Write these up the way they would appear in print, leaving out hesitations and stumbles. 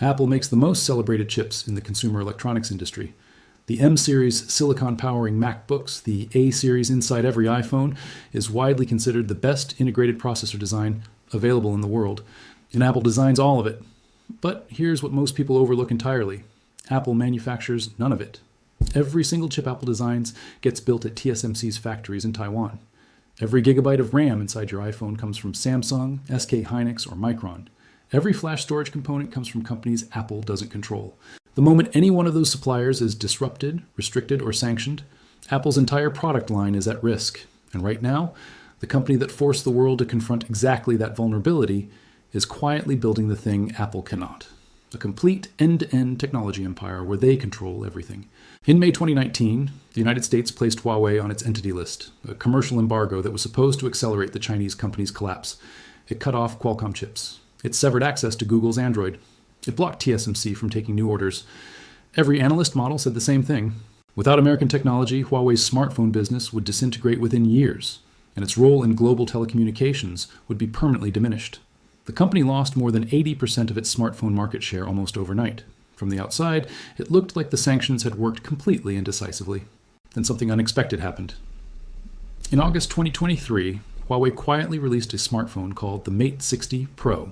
Apple makes the most celebrated chips in the consumer electronics industry. The M-series silicon-powering MacBooks, the A-series inside every iPhone, is widely considered the best integrated processor design available in the world, and Apple designs all of it. But here's what most people overlook entirely. Apple manufactures none of it. Every single chip Apple designs gets built at TSMC's factories in Taiwan. Every gigabyte of RAM inside your iPhone comes from Samsung, SK Hynix, or Micron. Every flash storage component comes from companies Apple doesn't control. The moment any one of those suppliers is disrupted, restricted, or sanctioned, Apple's entire product line is at risk. And right now, the company that forced the world to confront exactly that vulnerability is quietly building the thing Apple cannot. A complete end-to-end technology empire where they control everything. In May 2019, the United States placed Huawei on its entity list, a commercial embargo that was supposed to accelerate the Chinese company's collapse. It cut off Qualcomm chips. It severed access to Google's Android. It blocked TSMC from taking new orders. Every analyst model said the same thing. Without American technology, Huawei's smartphone business would disintegrate within years, and its role in global telecommunications would be permanently diminished. The company lost more than 80% of its smartphone market share almost overnight. From the outside, it looked like the sanctions had worked completely and decisively. Then something unexpected happened. In August 2023, Huawei quietly released a smartphone called the Mate 60 Pro.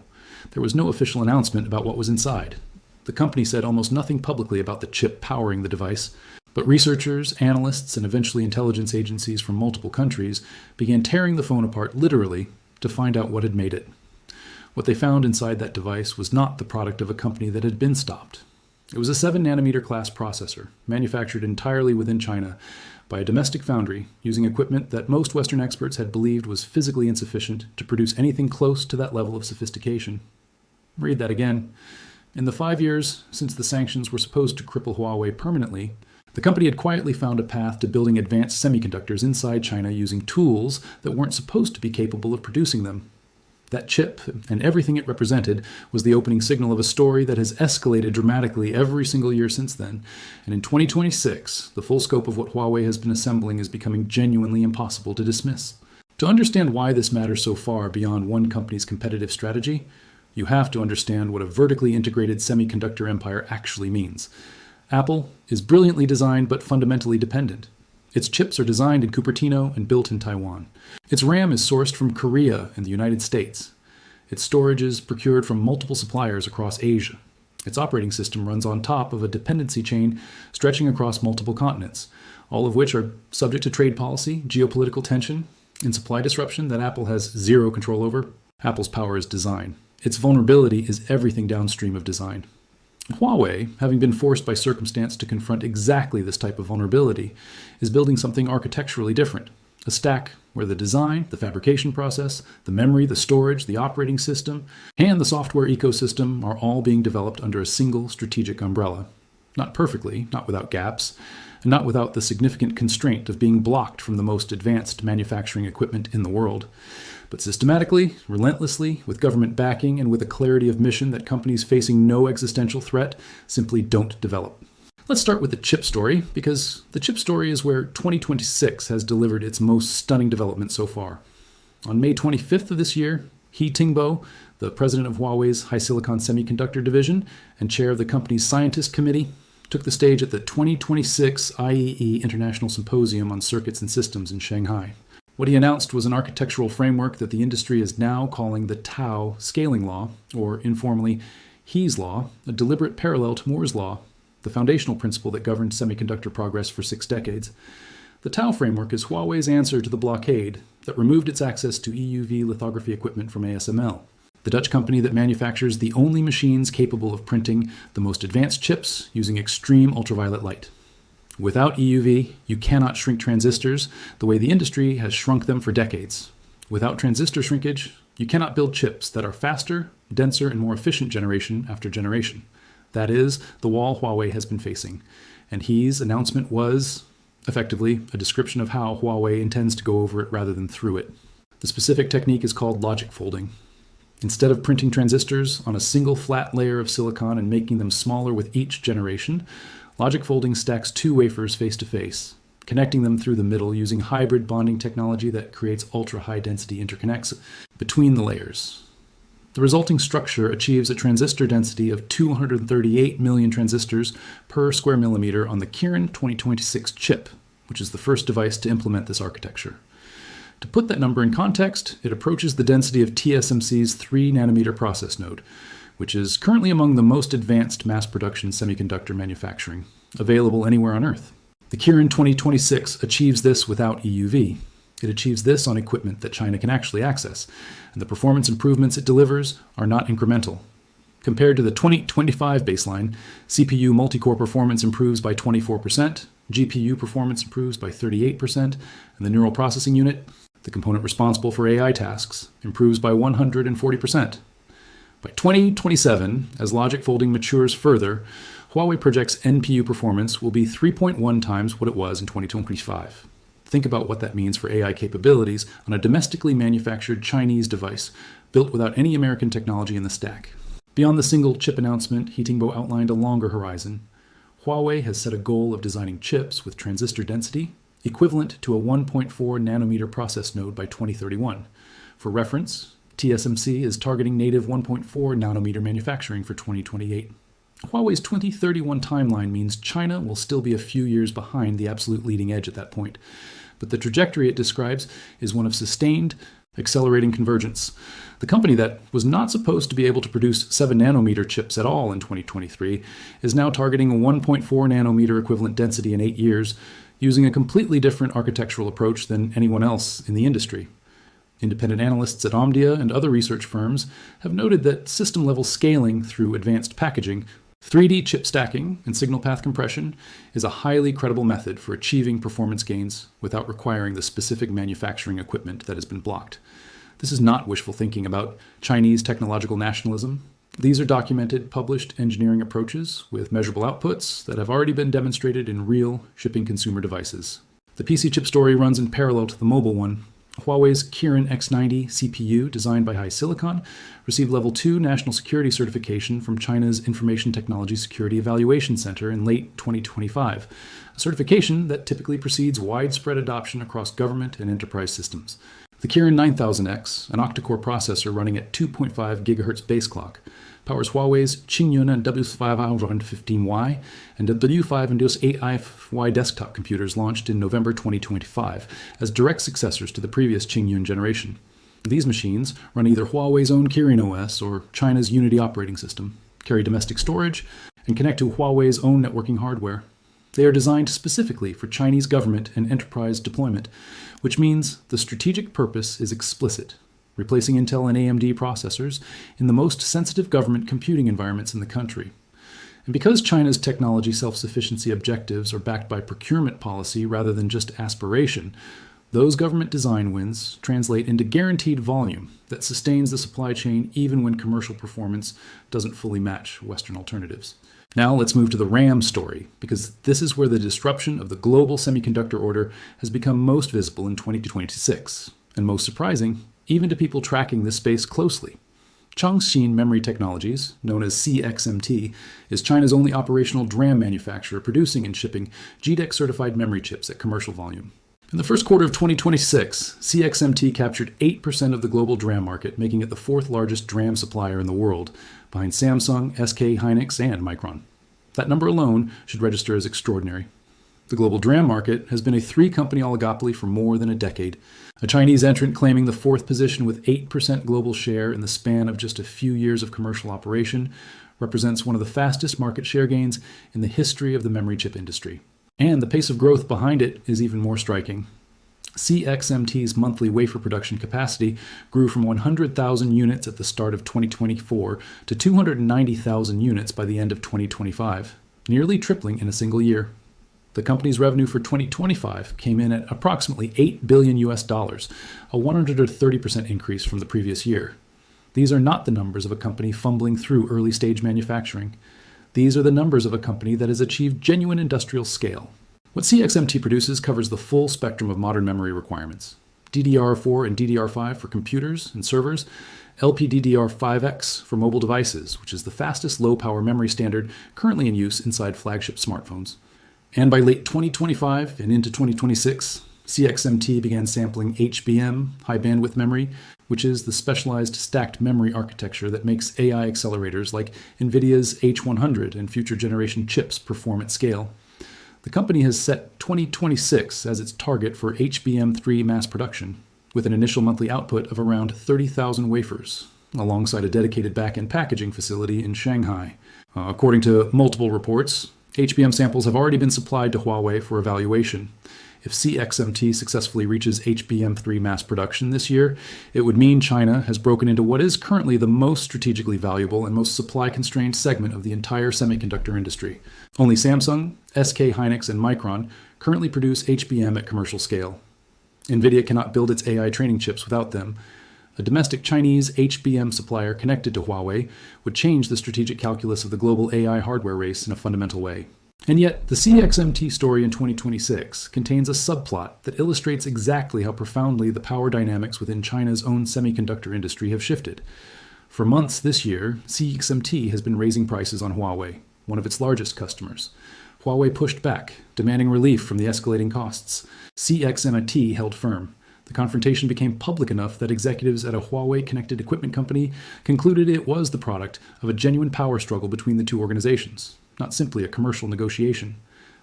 There was no official announcement about what was inside. The company said almost nothing publicly about the chip powering the device, but researchers, analysts, and eventually intelligence agencies from multiple countries began tearing the phone apart literally to find out what had made it. What they found inside that device was not the product of a company that had been stopped. It was a 7-nanometer class processor, manufactured entirely within China by a domestic foundry using equipment that most Western experts had believed was physically insufficient to produce anything close to that level of sophistication. Read that again. In the 5 years since the sanctions were supposed to cripple Huawei permanently, the company had quietly found a path to building advanced semiconductors inside China using tools that weren't supposed to be capable of producing them. That chip, and everything it represented, was the opening signal of a story that has escalated dramatically every single year since then. And in 2026, the full scope of what Huawei has been assembling is becoming genuinely impossible to dismiss. To understand why this matters so far beyond one company's competitive strategy, you have to understand what a vertically integrated semiconductor empire actually means. Apple is brilliantly designed but fundamentally dependent. Its chips are designed in Cupertino and built in Taiwan. Its RAM is sourced from Korea and the United States. Its storage is procured from multiple suppliers across Asia. Its operating system runs on top of a dependency chain stretching across multiple continents, all of which are subject to trade policy, geopolitical tension, and supply disruption that Apple has zero control over. Apple's power is design. Its vulnerability is everything downstream of design. Huawei, having been forced by circumstance to confront exactly this type of vulnerability, is building something architecturally different. A stack where the design, the fabrication process, the memory, the storage, the operating system, and the software ecosystem are all being developed under a single strategic umbrella. Not perfectly, not without gaps, and not without the significant constraint of being blocked from the most advanced manufacturing equipment in the world. But systematically, relentlessly, with government backing, and with a clarity of mission that companies facing no existential threat simply don't develop. Let's start with the chip story, because the chip story is where 2026 has delivered its most stunning development so far. On May 25th of this year, He Tingbo, the president of Huawei's HiSilicon Semiconductor division and chair of the company's scientist committee, took the stage at the 2026 IEE International Symposium on Circuits and Systems in Shanghai. What he announced was an architectural framework that the industry is now calling the Tau scaling law, or informally, He's law, a deliberate parallel to Moore's law, the foundational principle that governed semiconductor progress for 6 decades. The Tau framework is Huawei's answer to the blockade that removed its access to EUV lithography equipment from ASML, the Dutch company that manufactures the only machines capable of printing the most advanced chips using extreme ultraviolet light. Without EUV, you cannot shrink transistors the way the industry has shrunk them for decades. Without transistor shrinkage, you cannot build chips that are faster, denser, and more efficient generation after generation. That is the wall Huawei has been facing. And He's announcement was, effectively, a description of how Huawei intends to go over it rather than through it. The specific technique is called logic folding. Instead of printing transistors on a single flat layer of silicon and making them smaller with each generation, logic folding stacks 2 wafers face to face, connecting them through the middle using hybrid bonding technology that creates ultra-high density interconnects between the layers. The resulting structure achieves a transistor density of 238 million transistors per square millimeter on the Kirin 2026 chip, which is the first device to implement this architecture. To put that number in context, it approaches the density of TSMC's 3-nanometer process node, which is currently among the most advanced mass production semiconductor manufacturing, available anywhere on Earth. The Kirin 2026 achieves this without EUV. It achieves this on equipment that China can actually access, and the performance improvements it delivers are not incremental. Compared to the 2025 baseline, CPU multi-core performance improves by 24%, GPU performance improves by 38%, and the neural processing unit, the component responsible for AI tasks, improves by 140%. By 2027, as logic folding matures further, Huawei projects NPU performance will be 3.1 times what it was in 2025. Think about what that means for AI capabilities on a domestically manufactured Chinese device built without any American technology in the stack. Beyond the single chip announcement, Heatingbo outlined a longer horizon. Huawei has set a goal of designing chips with transistor density equivalent to a 1.4 nanometer process node by 2031. For reference, TSMC is targeting native 1.4 nanometer manufacturing for 2028. Huawei's 2031 timeline means China will still be a few years behind the absolute leading edge at that point, but the trajectory it describes is one of sustained, accelerating convergence. The company that was not supposed to be able to produce 7-nanometer chips at all in 2023 is now targeting a 1.4 nanometer equivalent density in 8 years, using a completely different architectural approach than anyone else in the industry. Independent analysts at Omdia and other research firms have noted that system-level scaling through advanced packaging, 3D chip stacking, and signal path compression is a highly credible method for achieving performance gains without requiring the specific manufacturing equipment that has been blocked. This is not wishful thinking about Chinese technological nationalism. These are documented, published engineering approaches with measurable outputs that have already been demonstrated in real shipping consumer devices. The PC chip story runs in parallel to the mobile one. Huawei's Kirin X90 CPU, designed by HiSilicon, received Level 2 National Security Certification from China's Information Technology Security Evaluation Center in late 2025, a certification that typically precedes widespread adoption across government and enterprise systems. The Kirin 9000X, an octa-core processor running at 2.5 GHz base clock, powers Huawei's Qingyun and W515Y and W5 and W8i desktop computers launched in November 2025 as direct successors to the previous Qingyun generation. These machines run either Huawei's own Kirin OS or China's Unity operating system, carry domestic storage, and connect to Huawei's own networking hardware. They are designed specifically for Chinese government and enterprise deployment, which means the strategic purpose is explicit, replacing Intel and AMD processors in the most sensitive government computing environments in the country. And because China's technology self-sufficiency objectives are backed by procurement policy rather than just aspiration, those government design wins translate into guaranteed volume that sustains the supply chain even when commercial performance doesn't fully match Western alternatives. Now let's move to the RAM story, because this is where the disruption of the global semiconductor order has become most visible in 2026, and most surprising, even to people tracking this space closely. Chongqing Memory Technologies, known as CXMT, is China's only operational DRAM manufacturer producing and shipping GDEC-certified memory chips at commercial volume. In the first quarter of 2026, CXMT captured 8% of the global DRAM market, making it the fourth largest DRAM supplier in the world, behind Samsung, SK Hynix, and Micron. That number alone should register as extraordinary. The global DRAM market has been a 3-company oligopoly for more than a decade. A Chinese entrant claiming the fourth position with 8% global share in the span of just a few years of commercial operation represents one of the fastest market share gains in the history of the memory chip industry. And the pace of growth behind it is even more striking. CXMT's monthly wafer production capacity grew from 100,000 units at the start of 2024 to 290,000 units by the end of 2025, nearly tripling in a single year. The company's revenue for 2025 came in at approximately $8 billion, a 130% increase from the previous year. These are not the numbers of a company fumbling through early-stage manufacturing. These are the numbers of a company that has achieved genuine industrial scale. What CXMT produces covers the full spectrum of modern memory requirements. DDR4 and DDR5 for computers and servers, LPDDR5X for mobile devices, which is the fastest low-power memory standard currently in use inside flagship smartphones. And by late 2025 and into 2026, CXMT began sampling HBM, high bandwidth memory, which is the specialized stacked memory architecture that makes AI accelerators like NVIDIA's H100 and future generation chips perform at scale. The company has set 2026 as its target for HBM3 mass production, with an initial monthly output of around 30,000 wafers, alongside a dedicated back-end packaging facility in Shanghai. According to multiple reports, HBM samples have already been supplied to Huawei for evaluation. If CXMT successfully reaches HBM3 mass production this year, it would mean China has broken into what is currently the most strategically valuable and most supply-constrained segment of the entire semiconductor industry. Only Samsung, SK Hynix, and Micron currently produce HBM at commercial scale. NVIDIA cannot build its AI training chips without them. A domestic Chinese HBM supplier connected to Huawei would change the strategic calculus of the global AI hardware race in a fundamental way. And yet, the CXMT story in 2026 contains a subplot that illustrates exactly how profoundly the power dynamics within China's own semiconductor industry have shifted. For months this year, CXMT has been raising prices on Huawei, one of its largest customers. Huawei pushed back, demanding relief from the escalating costs. CXMT held firm. The confrontation became public enough that executives at a Huawei connected equipment company concluded it was the product of a genuine power struggle between the two organizations, not simply a commercial negotiation.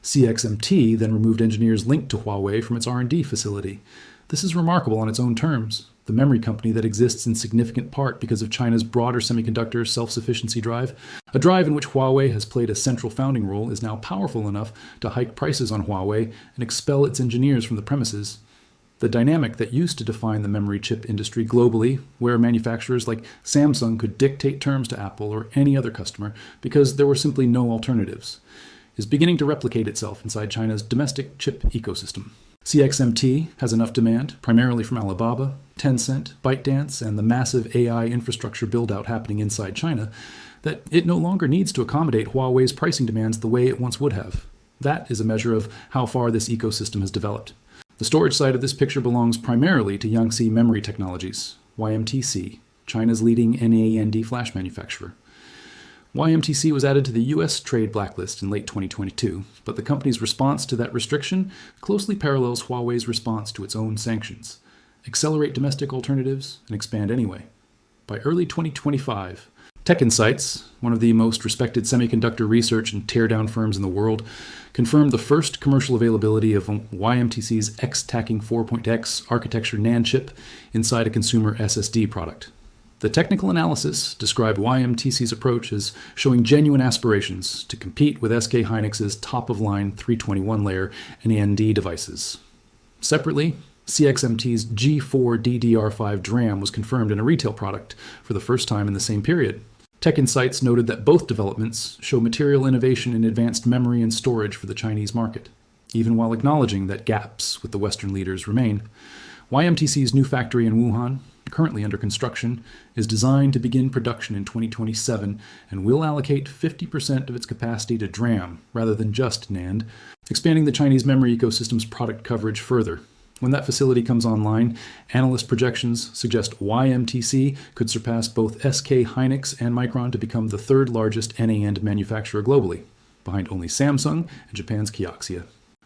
CXMT then removed engineers linked to Huawei from its R&D facility. This is remarkable on its own terms. The memory company that exists in significant part because of China's broader semiconductor self-sufficiency drive, a drive in which Huawei has played a central founding role, is now powerful enough to hike prices on Huawei and expel its engineers from the premises. The dynamic that used to define the memory chip industry globally, where manufacturers like Samsung could dictate terms to Apple or any other customer because there were simply no alternatives, is beginning to replicate itself inside China's domestic chip ecosystem. CXMT has enough demand, primarily from Alibaba, Tencent, ByteDance, and the massive AI infrastructure build-out happening inside China, that it no longer needs to accommodate Huawei's pricing demands the way it once would have. That is a measure of how far this ecosystem has developed. The storage side of this picture belongs primarily to Yangtze Memory Technologies, YMTC, China's leading NAND flash manufacturer. YMTC was added to the U.S. trade blacklist in late 2022, but the company's response to that restriction closely parallels Huawei's response to its own sanctions: accelerate domestic alternatives and expand anyway. By early 2025, TechInsights, one of the most respected semiconductor research and teardown firms in the world, confirmed the first commercial availability of YMTC's X-Tacking 4.X architecture NAND chip inside a consumer SSD product. The technical analysis described YMTC's approach as showing genuine aspirations to compete with SK Hynix's top-of-line 321-layer NAND devices. Separately, CXMT's G4 DDR5 DRAM was confirmed in a retail product for the first time in the same period. TechInsights noted that both developments show material innovation in advanced memory and storage for the Chinese market, even while acknowledging that gaps with the Western leaders remain. YMTC's new factory in Wuhan, currently under construction, is designed to begin production in 2027 and will allocate 50% of its capacity to DRAM rather than just NAND, expanding the Chinese memory ecosystem's product coverage further. When that facility comes online, analyst projections suggest YMTC could surpass both SK Hynix and Micron to become the third largest NAND manufacturer globally, behind only Samsung and Japan's Kioxia.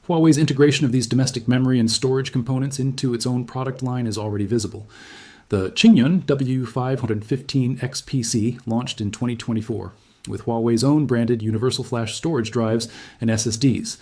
Huawei's integration of these domestic memory and storage components into its own product line is already visible. The Qingyun W515X PC launched in 2024, with Huawei's own branded universal flash storage drives and SSDs.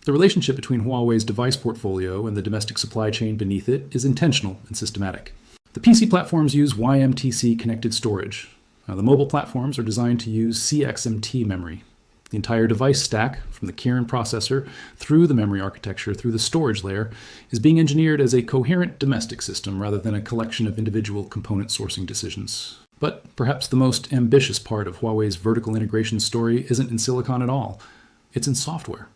The relationship between Huawei's device portfolio and the domestic supply chain beneath it is intentional and systematic. The PC platforms use YMTC connected storage. The mobile platforms are designed to use CXMT memory. The entire device stack, from the Kirin processor through the memory architecture through the storage layer, is being engineered as a coherent domestic system rather than a collection of individual component sourcing decisions. But perhaps the most ambitious part of Huawei's vertical integration story isn't in silicon at all. It's in software.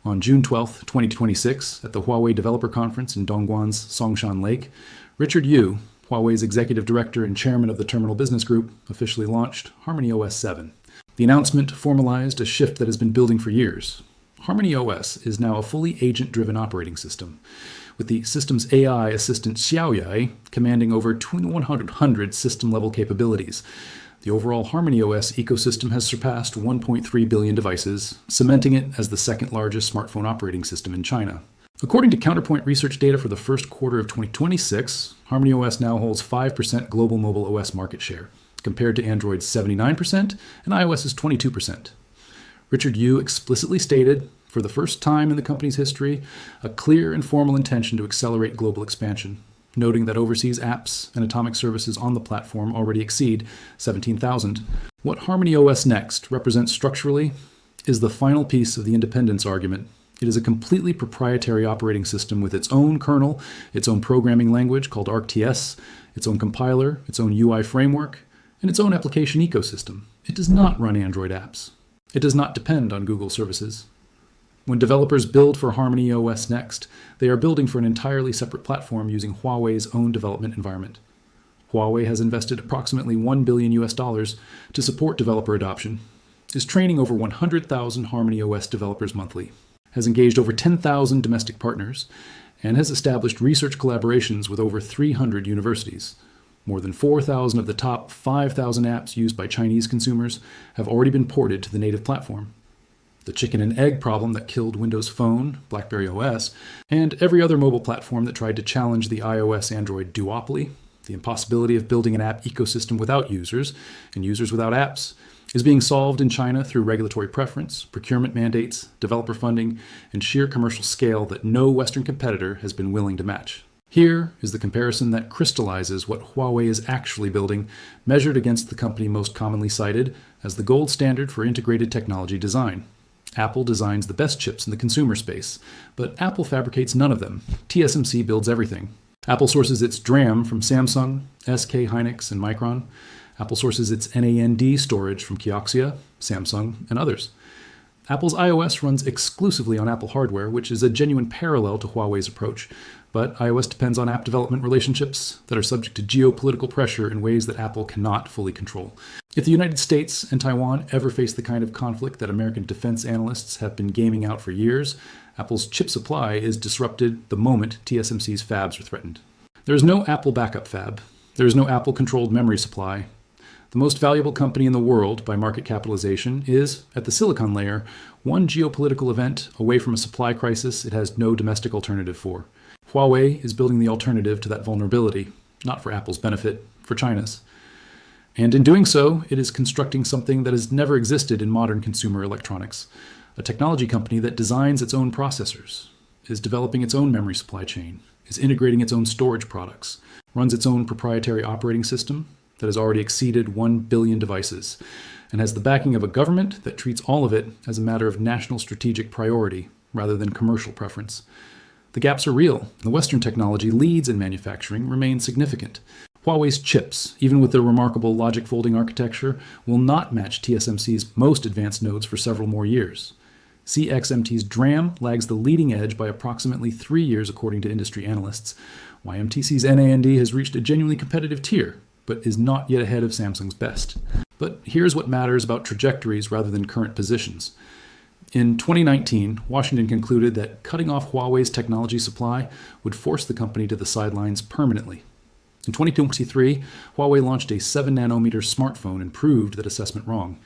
On June 12, 2026, at the Huawei Developer Conference in Dongguan's Songshan Lake, Richard Yu, Huawei's executive director and chairman of the Terminal Business Group, officially launched HarmonyOS 7. The announcement formalized a shift that has been building for years. HarmonyOS is now a fully agent-driven operating system, with the system's AI assistant Xiaoyai commanding over 2,100 system-level capabilities. The overall HarmonyOS ecosystem has surpassed 1.3 billion devices, cementing it as the second largest smartphone operating system in China. According to Counterpoint research data for the first quarter of 2026, HarmonyOS now holds 5% global mobile OS market share, compared to Android's 79% and iOS's 22%. Richard Yu explicitly stated, for the first time in the company's history, a clear and formal intention to accelerate global expansion, noting that overseas apps and atomic services on the platform already exceed 17,000. What HarmonyOS Next represents structurally is the final piece of the independence argument. It is a completely proprietary operating system with its own kernel, its own programming language called ArcTS, its own compiler, its own UI framework, and its own application ecosystem. It does not run Android apps. It does not depend on Google services. When developers build for HarmonyOS Next, they are building for an entirely separate platform using Huawei's own development environment. Huawei has invested approximately $1 billion to support developer adoption, is training over 100,000 HarmonyOS developers monthly, has engaged over 10,000 domestic partners, and has established research collaborations with over 300 universities. More than 4,000 of the top 5,000 apps used by Chinese consumers have already been ported to the native platform. The chicken and egg problem that killed Windows Phone, BlackBerry OS, and every other mobile platform that tried to challenge the iOS-Android duopoly, the impossibility of building an app ecosystem without users and users without apps, is being solved in China through regulatory preference, procurement mandates, developer funding, and sheer commercial scale that no Western competitor has been willing to match. Here is the comparison that crystallizes what Huawei is actually building, measured against the company most commonly cited as the gold standard for integrated technology design. Apple designs the best chips in the consumer space, but Apple fabricates none of them. TSMC builds everything. Apple sources its DRAM from Samsung, SK Hynix, and Micron. Apple sources its NAND storage from Kioxia, Samsung, and others. Apple's iOS runs exclusively on Apple hardware, which is a genuine parallel to Huawei's approach, but iOS depends on app development relationships that are subject to geopolitical pressure in ways that Apple cannot fully control. If the United States and Taiwan ever face the kind of conflict that American defense analysts have been gaming out for years, Apple's chip supply is disrupted the moment TSMC's fabs are threatened. There is no Apple backup fab. There is no Apple-controlled memory supply. The most valuable company in the world by market capitalization is, at the silicon layer, one geopolitical event away from a supply crisis it has no domestic alternative for. Huawei is building the alternative to that vulnerability, not for Apple's benefit, for China's. And in doing so, it is constructing something that has never existed in modern consumer electronics, a technology company that designs its own processors, is developing its own memory supply chain, is integrating its own storage products, runs its own proprietary operating system that has already exceeded 1 billion devices, and has the backing of a government that treats all of it as a matter of national strategic priority rather than commercial preference. The gaps are real. The Western technology leads in manufacturing remain significant. Huawei's chips, even with their remarkable logic folding architecture, will not match TSMC's most advanced nodes for several more years. CXMT's DRAM lags the leading edge by approximately 3 years according to industry analysts. YMTC's NAND has reached a genuinely competitive tier, but is not yet ahead of Samsung's best. But here's what matters about trajectories rather than current positions. In 2019, Washington concluded that cutting off Huawei's technology supply would force the company to the sidelines permanently. In 2023, Huawei launched a 7-nanometer smartphone and proved that assessment wrong.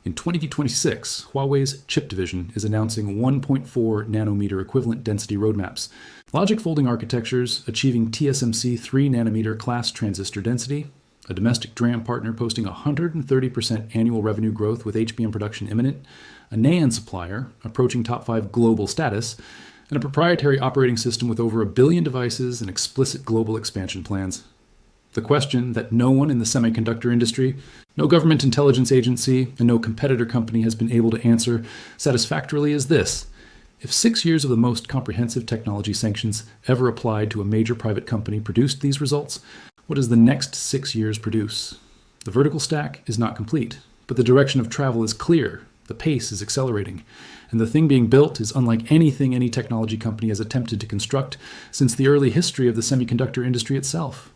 In 2026, Huawei's chip division is announcing 1.4 nanometer equivalent density roadmaps, logic folding architectures achieving TSMC 3 nanometer class transistor density, a domestic DRAM partner posting 130% annual revenue growth with HBM production imminent, a NAND supplier approaching top 5 global status, and a proprietary operating system with over 1 billion devices and explicit global expansion plans. The question that no one in the semiconductor industry, no government intelligence agency, and no competitor company has been able to answer satisfactorily is this: if 6 years of the most comprehensive technology sanctions ever applied to a major private company produced these results, what does the next 6 years produce? The vertical stack is not complete, but the direction of travel is clear, the pace is accelerating, and the thing being built is unlike anything any technology company has attempted to construct since the early history of the semiconductor industry itself.